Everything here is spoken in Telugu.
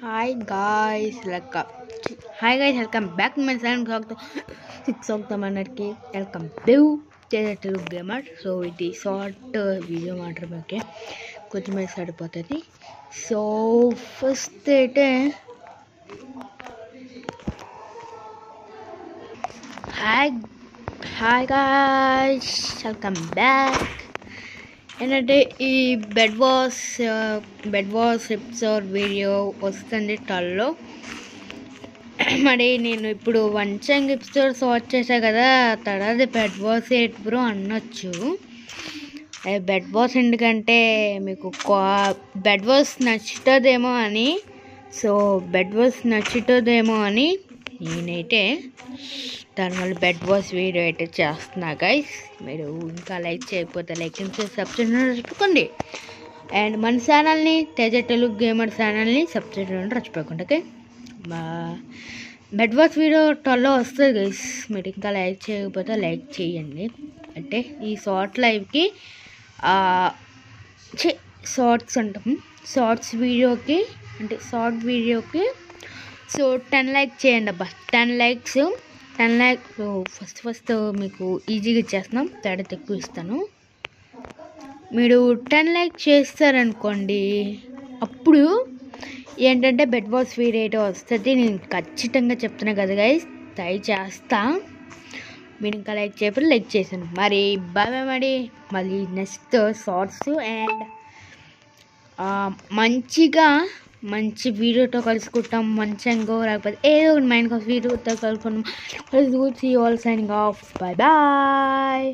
Hi guys, welcome back to my channel. అందరికి welcome to Telugu gamer. So ఇది షార్ట్ వీడియో మాత్రమే, కొంచెం సరిపోతుంది. సో ఫస్ట్ అయితే హాయ్ గాయ్స్, వెల్కమ్ బ్యాక్. ఏంటంటే ఈ బెడ్ వాస్ ఎపిసోడ్ వీడియో వస్తుంది టాల్లో. మరి నేను ఇప్పుడు వంచంగ్ ఎపిసోడ్స్ వాచ్ చేసా కదా, తర్వాత బెడ్ వాస్ ఎయిట్ బ్రో అనొచ్చు. బెడ్ వాస్ ఎందుకంటే మీకు బెడ్ వాస్ నచ్చుతుందేమో అని, నేనైతే దానివల్ల బెడ్ వాస్ వీడియో అయితే చేస్తున్నా గైస్. మీరు ఇంకా లైక్ చేయకపోతే లైక్ అండ్ సబ్స్క్రైబ్ మర్చిపోకండి. అండ్ మన ఛానల్ని తేజ తెలుగు గేమర్ ఛానల్ని సబ్స్క్రైబ్ చేయడం మర్చిపోకండి. ఓకే, మా బెడ్ వాస్ వీడియో టాల్లో వస్తుంది గైస్. మీరు ఇంకా లైక్ చేయకపోతే లైక్ చేయండి. అంటే ఈ షార్ట్ లైవ్కి షార్ట్స్ అంటాం, షార్ట్ వీడియోకి సో 10 లైక్ చేయండి అబ్బా. 10 లైక్స్ ఫస్ట్ మీకు ఈజీగా ఇచ్చేస్తున్నాం, తేడా ఎక్కువ ఇస్తాను. మీరు 10 లైక్ చేస్తారనుకోండి, అప్పుడు ఏంటంటే బెడ్ వాస్ వీడియో వస్తుంది. నేను ఖచ్చితంగా చెప్తున్నా కదా గైస్, ట్రై చేస్తా. మీరు ఇంకా లైక్ చేయకపోతే లైక్ చేశాను. మరి బాయ్. మళ్ళీ నెక్స్ట్ షార్ట్స్ అండ్ మంచి వీడియోతో కలుసుకుంటాం. మంచిగా లేకపోతే ఏదో ఒకటి మైండ్ వీడియోతో కలుసుకుంటాం. See all signing off. Bye.